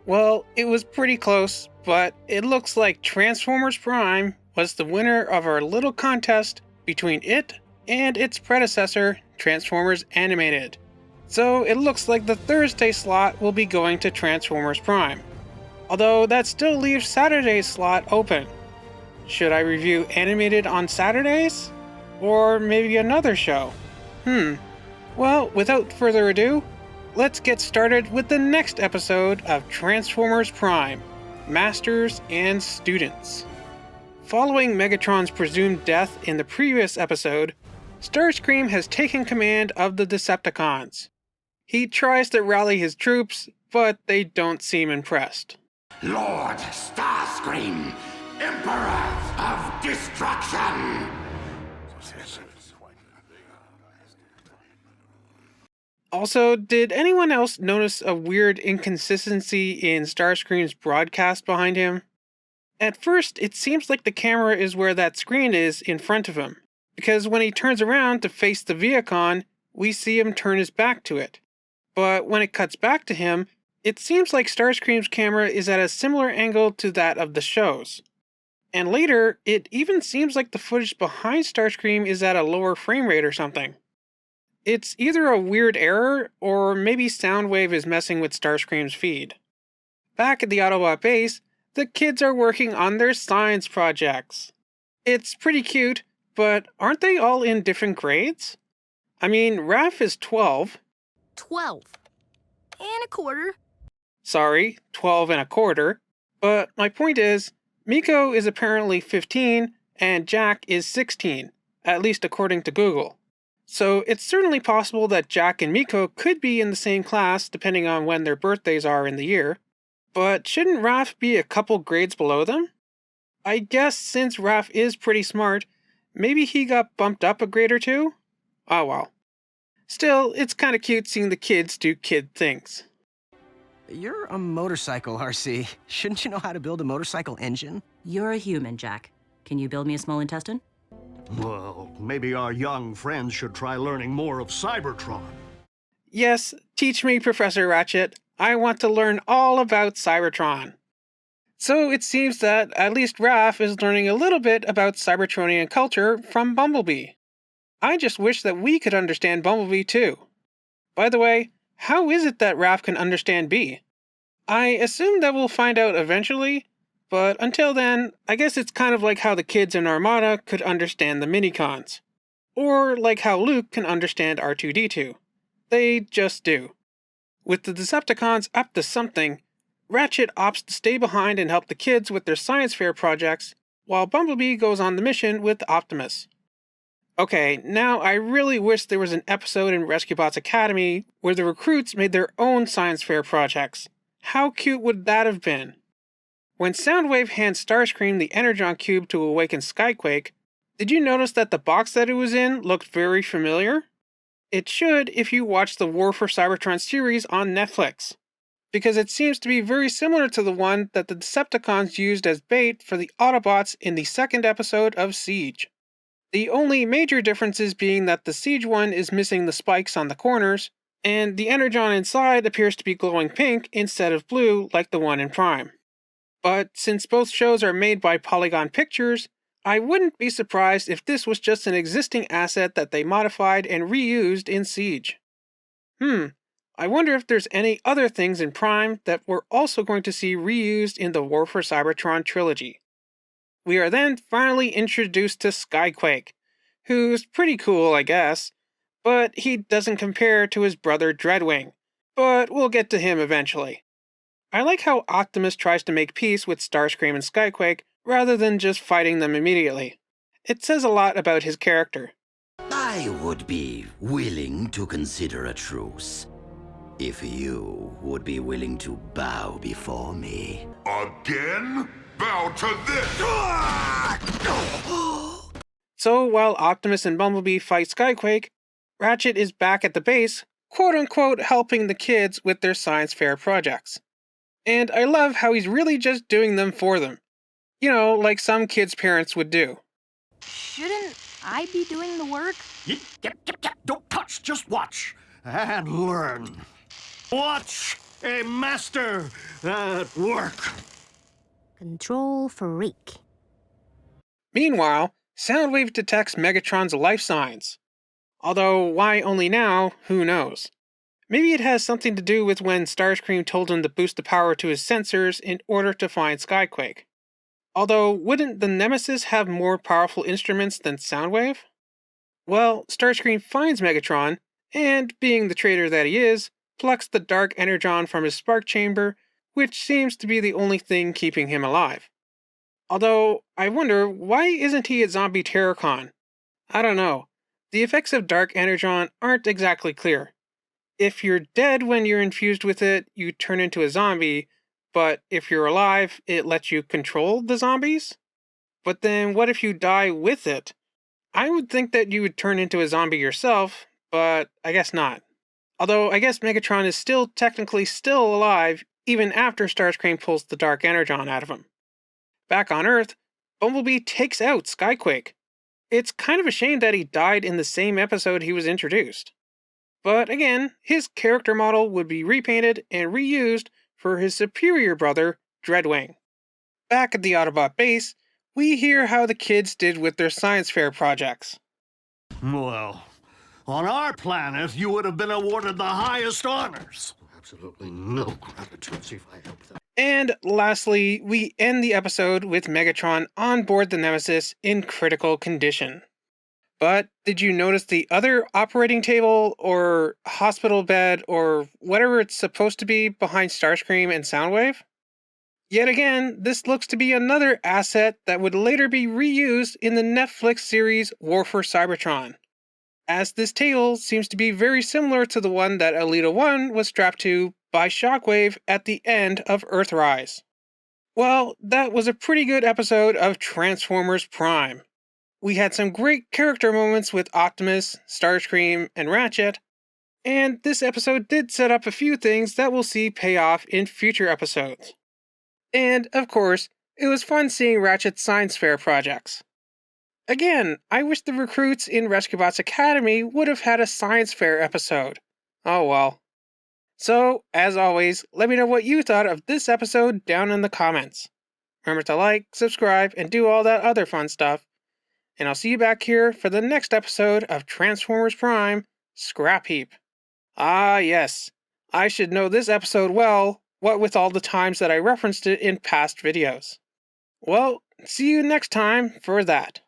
Well, it was pretty close, but it looks like Transformers Prime was the winner of our little contest between it and its predecessor, Transformers Animated. So it looks like the Thursday slot will be going to Transformers Prime. Although that still leaves Saturday's slot open. Should I review Animated on Saturdays? Or maybe another show? Well, without further ado, let's get started with the next episode of Transformers Prime, Masters and Students. Following Megatron's presumed death in the previous episode, Starscream has taken command of the Decepticons. He tries to rally his troops, but they don't seem impressed. Lord Starscream, Emperor of Destruction! Also, did anyone else notice a weird inconsistency in Starscream's broadcast behind him? At first, it seems like the camera is where that screen is in front of him, because when he turns around to face the Viacon, we see him turn his back to it. But when it cuts back to him, it seems like Starscream's camera is at a similar angle to that of the show's. And later, it even seems like the footage behind Starscream is at a lower frame rate or something. It's either a weird error, or maybe Soundwave is messing with Starscream's feed. Back at the Autobot base, the kids are working on their science projects. It's pretty cute, but aren't they all in different grades? I mean, Raph is 12. 12 and a quarter. Sorry, 12 and a quarter. But my point is, Miko is apparently 15, and Jack is 16, at least according to Google. So it's certainly possible that Jack and Miko could be in the same class depending on when their birthdays are in the year. But shouldn't Raph be a couple grades below them? I guess since Raph is pretty smart, maybe he got bumped up a grade or two? Oh well. Still, it's kinda cute seeing the kids do kid things. You're a motorcycle, RC. Shouldn't you know how to build a motorcycle engine? You're a human, Jack. Can you build me a small intestine? Well, maybe our young friends should try learning more of Cybertron. Yes, teach me, Professor Ratchet. I want to learn all about Cybertron. So it seems that at least Raph is learning a little bit about Cybertronian culture from Bumblebee. I just wish that we could understand Bumblebee too. By the way, how is it that Raph can understand Bee? I assume that we'll find out eventually, but until then, I guess it's kind of like how the kids in Armada could understand the Minicons. Or like how Luke can understand R2-D2. They just do. With the Decepticons up to something, Ratchet opts to stay behind and help the kids with their science fair projects, while Bumblebee goes on the mission with Optimus. Okay, now I really wish there was an episode in RescueBots Academy where the recruits made their own science fair projects. How cute would that have been? When Soundwave hands Starscream the Energon Cube to awaken Skyquake, did you notice that the box that it was in looked very familiar? It should if you watch the War for Cybertron series on Netflix, because it seems to be very similar to the one that the Decepticons used as bait for the Autobots in the second episode of Siege. The only major differences being that the Siege one is missing the spikes on the corners, and the Energon inside appears to be glowing pink instead of blue like the one in Prime. But since both shows are made by Polygon Pictures, I wouldn't be surprised if this was just an existing asset that they modified and reused in Siege. I wonder if there's any other things in Prime that we're also going to see reused in the War for Cybertron trilogy. We are then finally introduced to Skyquake, who's pretty cool, I guess, but he doesn't compare to his brother Dreadwing, but we'll get to him eventually. I like how Optimus tries to make peace with Starscream and Skyquake rather than just fighting them immediately. It says a lot about his character. I would be willing to consider a truce, if you would be willing to bow before me. Again? Bow to this! So while Optimus and Bumblebee fight Skyquake, Ratchet is back at the base, quote-unquote helping the kids with their science fair projects. And I love how he's really just doing them for them. You know, like some kids' parents would do. Shouldn't I be doing the work? Yep. Don't touch, just watch. And learn. Watch A master at work. Control freak. Meanwhile, Soundwave detects Megatron's life signs. Although why only now, who knows. Maybe it has something to do with when Starscream told him to boost the power to his sensors in order to find Skyquake. Although, wouldn't the Nemesis have more powerful instruments than Soundwave? Well, Starscream finds Megatron, and, being the traitor that he is, plucks the Dark Energon from his spark chamber, which seems to be the only thing keeping him alive. Although, I wonder, why isn't he a zombie Terracon? I don't know. The effects of Dark Energon aren't exactly clear. If you're dead when you're infused with it, you turn into a zombie, but if you're alive, it lets you control the zombies? But then what if you die with it? I would think that you would turn into a zombie yourself, but I guess not. Although I guess Megatron is still technically still alive, even after Starscream pulls the Dark Energon out of him. Back on Earth, Bumblebee takes out Skyquake. It's kind of a shame that he died in the same episode he was introduced. But again, his character model would be repainted and reused for his superior brother, Dreadwing. Back at the Autobot base, we hear how the kids did with their science fair projects. Well, on our planet, you would have been awarded the highest honors. Absolutely no gratitude. See if I help them. And lastly, we end the episode with Megatron on board the Nemesis in critical condition. But did you notice the other operating table or hospital bed or whatever it's supposed to be behind Starscream and Soundwave? Yet again, this looks to be another asset that would later be reused in the Netflix series War for Cybertron, as this table seems to be very similar to the one that Alita 1 was strapped to by Shockwave at the end of Earthrise. Well, that was a pretty good episode of Transformers Prime. We had some great character moments with Optimus, Starscream, and Ratchet, and this episode did set up a few things that we'll see pay off in future episodes. And, of course, it was fun seeing Ratchet's science fair projects. Again, I wish the recruits in Rescue Bots Academy would have had a science fair episode. Oh well. So, as always, let me know what you thought of this episode down in the comments. Remember to like, subscribe, and do all that other fun stuff. And I'll see you back here for the next episode of Transformers Prime, Scrap Heap. Ah, yes. I should know this episode well, what with all the times that I referenced it in past videos. Well, see you next time for that.